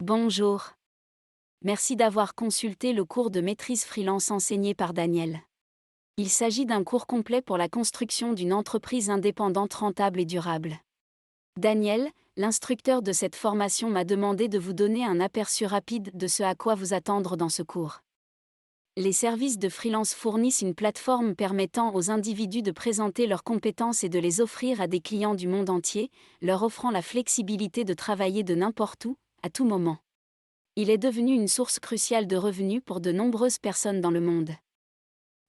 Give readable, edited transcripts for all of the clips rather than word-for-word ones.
Bonjour. Merci d'avoir consulté le cours de maîtrise freelance enseigné par Daniel. Il s'agit d'un cours complet pour la construction d'une entreprise indépendante rentable et durable. Daniel, l'instructeur de cette formation, m'a demandé de vous donner un aperçu rapide de ce à quoi vous attendre dans ce cours. Les services de freelance fournissent une plateforme permettant aux individus de présenter leurs compétences et de les offrir à des clients du monde entier, leur offrant la flexibilité de travailler de n'importe où, à tout moment. Il est devenu une source cruciale de revenus pour de nombreuses personnes dans le monde.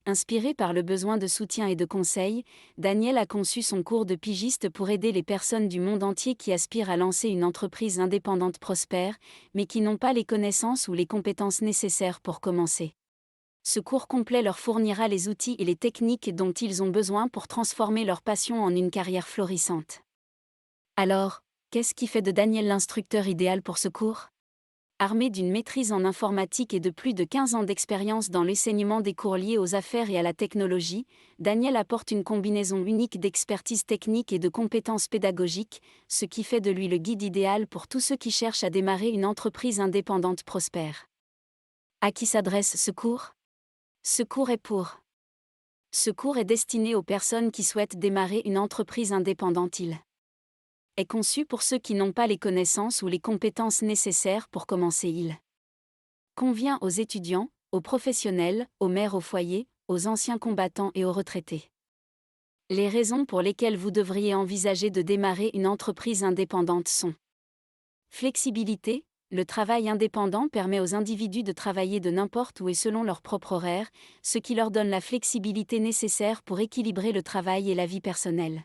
Inspiré par le besoin de soutien et de conseils, Daniel a conçu son cours de pigiste pour aider les personnes du monde entier qui aspirent à lancer une entreprise indépendante prospère, mais qui n'ont pas les connaissances ou les compétences nécessaires pour commencer. Ce cours complet leur fournira les outils et les techniques dont ils ont besoin pour transformer leur passion en une carrière florissante. Alors, qu'est-ce qui fait de Daniel l'instructeur idéal pour ce cours ? Armé d'une maîtrise en informatique et de plus de 15 ans d'expérience dans l'enseignement des cours liés aux affaires et à la technologie, Daniel apporte une combinaison unique d'expertise technique et de compétences pédagogiques, ce qui fait de lui le guide idéal pour tous ceux qui cherchent à démarrer une entreprise indépendante prospère. À qui s'adresse ce cours ? Ce cours est destiné aux personnes qui souhaitent démarrer une entreprise indépendante. Il est conçu pour ceux qui n'ont pas les connaissances ou les compétences nécessaires pour commencer. Il convient aux étudiants, aux professionnels, aux mères au foyer, aux anciens combattants et aux retraités. Les raisons pour lesquelles vous devriez envisager de démarrer une entreprise indépendante sont: flexibilité. Le travail indépendant permet aux individus de travailler de n'importe où et selon leur propre horaire, ce qui leur donne la flexibilité nécessaire pour équilibrer le travail et la vie personnelle.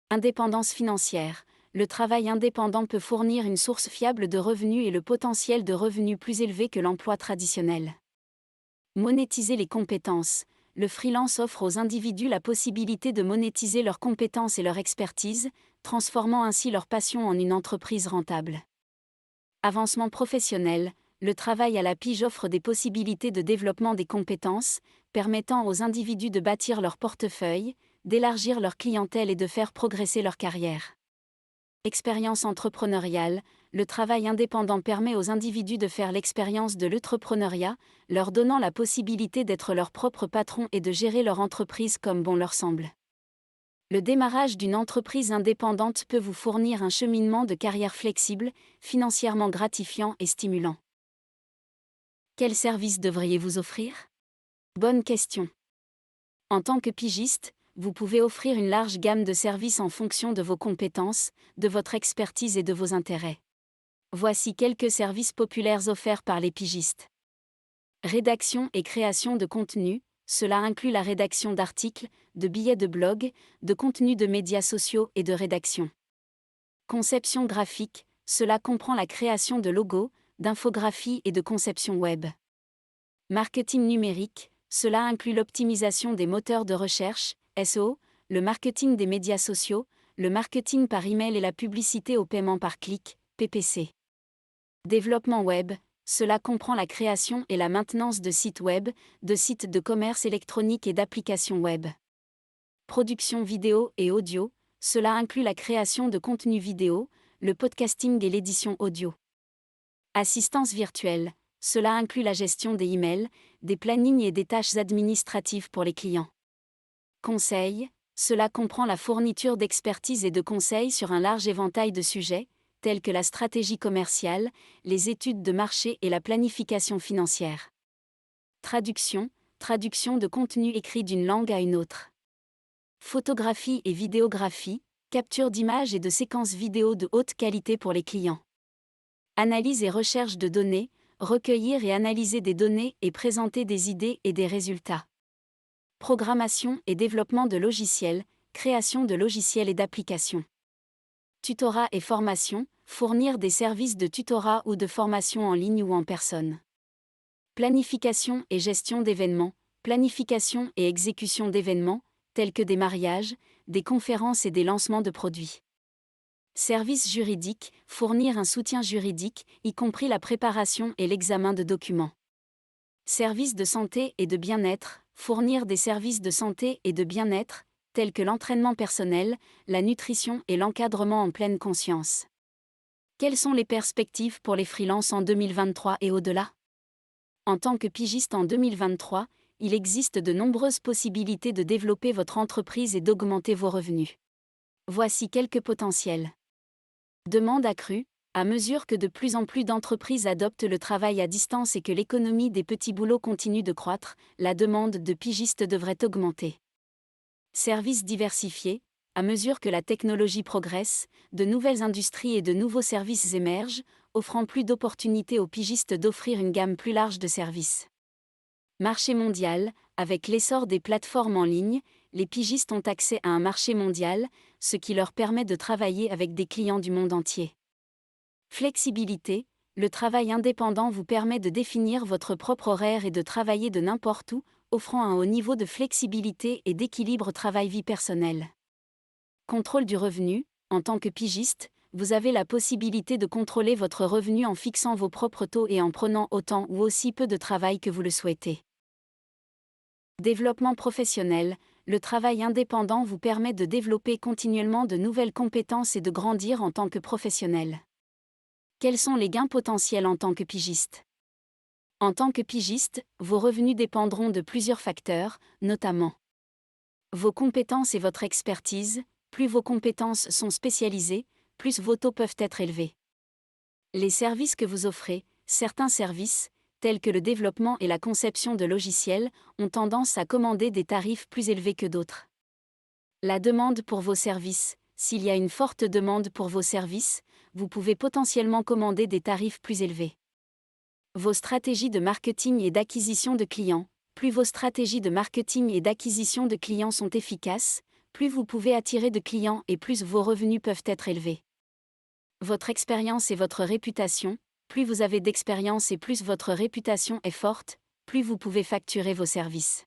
Indépendance financière. Le travail indépendant peut fournir une source fiable de revenus et le potentiel de revenus plus élevé que l'emploi traditionnel. Monétiser les compétences. Le freelance offre aux individus la possibilité de monétiser leurs compétences et leur expertise, transformant ainsi leur passion en une entreprise rentable. Avancement professionnel. Le travail à la pige offre des possibilités de développement des compétences, permettant aux individus de bâtir leur portefeuille, d'élargir leur clientèle et de faire progresser leur carrière. Expérience entrepreneuriale. Le travail indépendant permet aux individus de faire l'expérience de l'entrepreneuriat, leur donnant la possibilité d'être leur propre patron et de gérer leur entreprise comme bon leur semble. Le démarrage d'une entreprise indépendante peut vous fournir un cheminement de carrière flexible, financièrement gratifiant et stimulant. Quels services devriez-vous offrir ? Bonne question. En tant que pigiste, vous pouvez offrir une large gamme de services en fonction de vos compétences, de votre expertise et de vos intérêts. Voici quelques services populaires offerts par les pigistes. Rédaction et création de contenu. Cela inclut la rédaction d'articles, de billets de blog, de contenus de médias sociaux et de rédaction. Conception graphique. Cela comprend la création de logos, d'infographies et de conception web. Marketing numérique. Cela inclut l'optimisation des moteurs de recherche, SEO, le marketing des médias sociaux, le marketing par email et la publicité au paiement par clic, PPC. Développement web. Cela comprend la création et la maintenance de sites web, de sites de commerce électronique et d'applications web. Production vidéo et audio. Cela inclut la création de contenus vidéo, le podcasting et l'édition audio. Assistance virtuelle. Cela inclut la gestion des emails, des plannings et des tâches administratives pour les clients. Conseil. Cela comprend la fourniture d'expertise et de conseils sur un large éventail de sujets, tels que la stratégie commerciale, les études de marché et la planification financière. Traduction. Traduction de contenu écrit d'une langue à une autre. Photographie et vidéographie. Capture d'images et de séquences vidéo de haute qualité pour les clients. Analyse et recherche de données. Recueillir et analyser des données et présenter des idées et des résultats. Programmation et développement de logiciels. Création de logiciels et d'applications. Tutorat et formation. Fournir des services de tutorat ou de formation en ligne ou en personne. Planification et gestion d'événements. Planification et exécution d'événements, tels que des mariages, des conférences et des lancements de produits. Service juridique. Fournir un soutien juridique, y compris la préparation et l'examen de documents. Services de santé et de bien-être. Fournir des services de santé et de bien-être, tels que l'entraînement personnel, la nutrition et l'encadrement en pleine conscience. Quelles sont les perspectives pour les freelances en 2023 et au-delà? En tant que pigiste en 2023, il existe de nombreuses possibilités de développer votre entreprise et d'augmenter vos revenus. Voici quelques potentiels. Demande accrue. À mesure que de plus en plus d'entreprises adoptent le travail à distance et que l'économie des petits boulots continue de croître, la demande de pigistes devrait augmenter. Services diversifiés. À mesure que la technologie progresse, de nouvelles industries et de nouveaux services émergent, offrant plus d'opportunités aux pigistes d'offrir une gamme plus large de services. Marché mondial. Avec l'essor des plateformes en ligne, les pigistes ont accès à un marché mondial, ce qui leur permet de travailler avec des clients du monde entier. Flexibilité. Le travail indépendant vous permet de définir votre propre horaire et de travailler de n'importe où, offrant un haut niveau de flexibilité et d'équilibre travail-vie personnelle. Contrôle du revenu. En tant que pigiste, vous avez la possibilité de contrôler votre revenu en fixant vos propres taux et en prenant autant ou aussi peu de travail que vous le souhaitez. Développement professionnel. Le travail indépendant vous permet de développer continuellement de nouvelles compétences et de grandir en tant que professionnel. Quels sont les gains potentiels en tant que pigiste? En tant que pigiste, vos revenus dépendront de plusieurs facteurs, notamment vos compétences et votre expertise. Plus vos compétences sont spécialisées, plus vos taux peuvent être élevés. Les services que vous offrez. Certains services, tels que le développement et la conception de logiciels, ont tendance à commander des tarifs plus élevés que d'autres. La demande pour vos services. S'il y a une forte demande pour vos services, vous pouvez potentiellement commander des tarifs plus élevés. Vos stratégies de marketing et d'acquisition de clients. Plus vos stratégies de marketing et d'acquisition de clients sont efficaces, plus vous pouvez attirer de clients et plus vos revenus peuvent être élevés. Votre expérience et votre réputation. Plus vous avez d'expérience et plus votre réputation est forte, plus vous pouvez facturer vos services.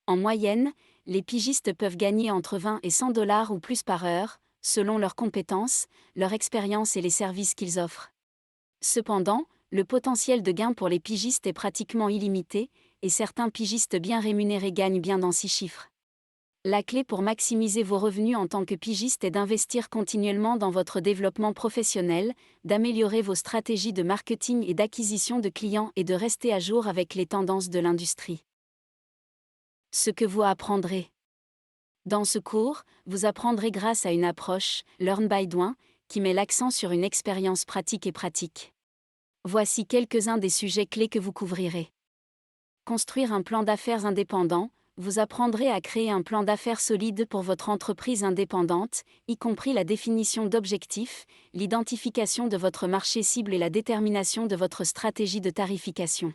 En moyenne, les pigistes peuvent gagner entre 20 et 100 $ ou plus par heure, selon leurs compétences, leur expérience et les services qu'ils offrent. Cependant, le potentiel de gain pour les pigistes est pratiquement illimité, et certains pigistes bien rémunérés gagnent bien dans 6 chiffres. La clé pour maximiser vos revenus en tant que pigiste est d'investir continuellement dans votre développement professionnel, d'améliorer vos stratégies de marketing et d'acquisition de clients et de rester à jour avec les tendances de l'industrie. Ce que vous apprendrez. Dans ce cours, vous apprendrez grâce à une approche, Learn by Doing, qui met l'accent sur une expérience pratique et pratique. Voici quelques-uns des sujets clés que vous couvrirez. Construire un plan d'affaires indépendant. Vous apprendrez à créer un plan d'affaires solide pour votre entreprise indépendante, y compris la définition d'objectifs, l'identification de votre marché cible et la détermination de votre stratégie de tarification.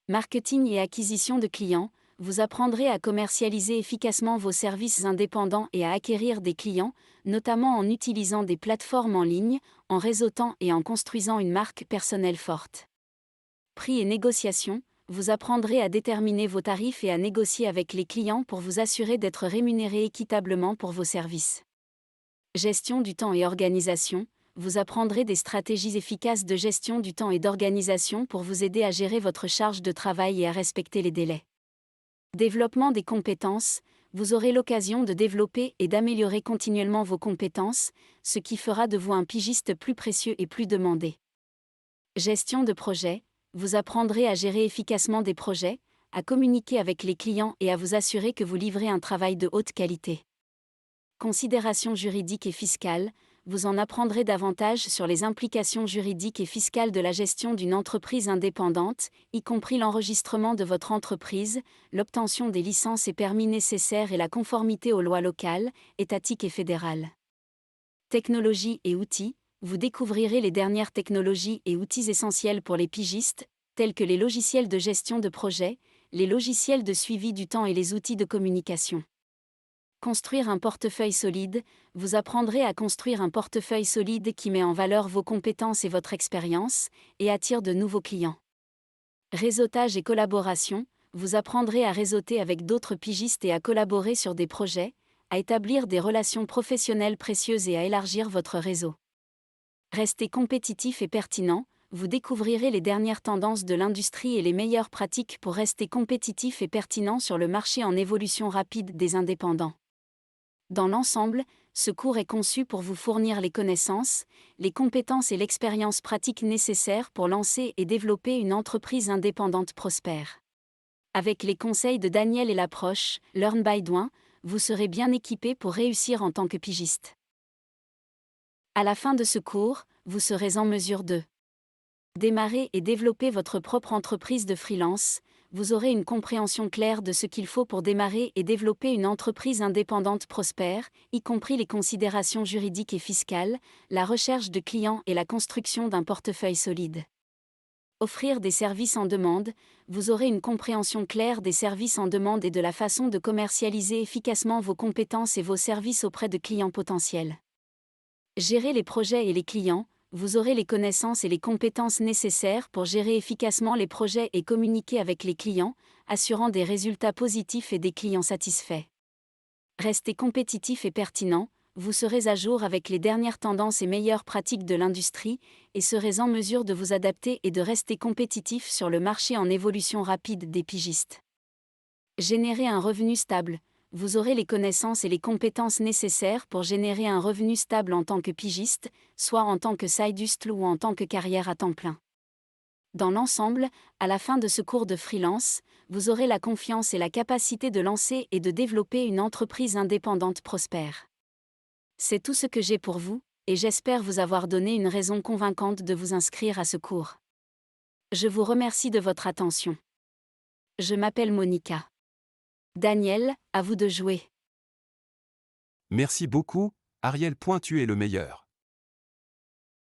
Marketing et acquisition de clients. Vous apprendrez à commercialiser efficacement vos services indépendants et à acquérir des clients, notamment en utilisant des plateformes en ligne, en réseautant et en construisant une marque personnelle forte. Prix et négociation. Vous apprendrez à déterminer vos tarifs et à négocier avec les clients pour vous assurer d'être rémunéré équitablement pour vos services. Gestion du temps et organisation. Vous apprendrez des stratégies efficaces de gestion du temps et d'organisation pour vous aider à gérer votre charge de travail et à respecter les délais. Développement des compétences. Vous aurez l'occasion de développer et d'améliorer continuellement vos compétences, ce qui fera de vous un pigiste plus précieux et plus demandé. Gestion de projet. Vous apprendrez à gérer efficacement des projets, à communiquer avec les clients et à vous assurer que vous livrez un travail de haute qualité. Considérations juridiques et fiscales. Vous en apprendrez davantage sur les implications juridiques et fiscales de la gestion d'une entreprise indépendante, y compris l'enregistrement de votre entreprise, l'obtention des licences et permis nécessaires et la conformité aux lois locales, étatiques et fédérales. Technologie et outils. Vous découvrirez les dernières technologies et outils essentiels pour les pigistes, tels que les logiciels de gestion de projet, les logiciels de suivi du temps et les outils de communication. Construire un portefeuille solide. Vous apprendrez à construire un portefeuille solide qui met en valeur vos compétences et votre expérience, et attire de nouveaux clients. Réseautage et collaboration. Vous apprendrez à réseauter avec d'autres pigistes et à collaborer sur des projets, à établir des relations professionnelles précieuses et à élargir votre réseau. Restez compétitif et pertinent. Vous découvrirez les dernières tendances de l'industrie et les meilleures pratiques pour rester compétitif et pertinent sur le marché en évolution rapide des indépendants. Dans l'ensemble, ce cours est conçu pour vous fournir les connaissances, les compétences et l'expérience pratique nécessaires pour lancer et développer une entreprise indépendante prospère. Avec les conseils de Daniel et l'approche Learn by Doing, vous serez bien équipé pour réussir en tant que pigiste. À la fin de ce cours, vous serez en mesure de démarrer et développer votre propre entreprise de freelance. Vous aurez une compréhension claire de ce qu'il faut pour démarrer et développer une entreprise indépendante prospère, y compris les considérations juridiques et fiscales, la recherche de clients et la construction d'un portefeuille solide. Offrir des services en demande, vous aurez une compréhension claire des services en demande et de la façon de commercialiser efficacement vos compétences et vos services auprès de clients potentiels. Gérer les projets et les clients, vous aurez les connaissances et les compétences nécessaires pour gérer efficacement les projets et communiquer avec les clients, assurant des résultats positifs et des clients satisfaits. Restez compétitif et pertinent, vous serez à jour avec les dernières tendances et meilleures pratiques de l'industrie, et serez en mesure de vous adapter et de rester compétitif sur le marché en évolution rapide des pigistes. Générer un revenu stable. Vous aurez les connaissances et les compétences nécessaires pour générer un revenu stable en tant que pigiste, soit en tant que side hustle ou en tant que carrière à temps plein. Dans l'ensemble, à la fin de ce cours de freelance, vous aurez la confiance et la capacité de lancer et de développer une entreprise indépendante prospère. C'est tout ce que j'ai pour vous, et j'espère vous avoir donné une raison convaincante de vous inscrire à ce cours. Je vous remercie de votre attention. Je m'appelle Monica. Daniel, à vous de jouer. Merci beaucoup, Ariel. Tu es le meilleur.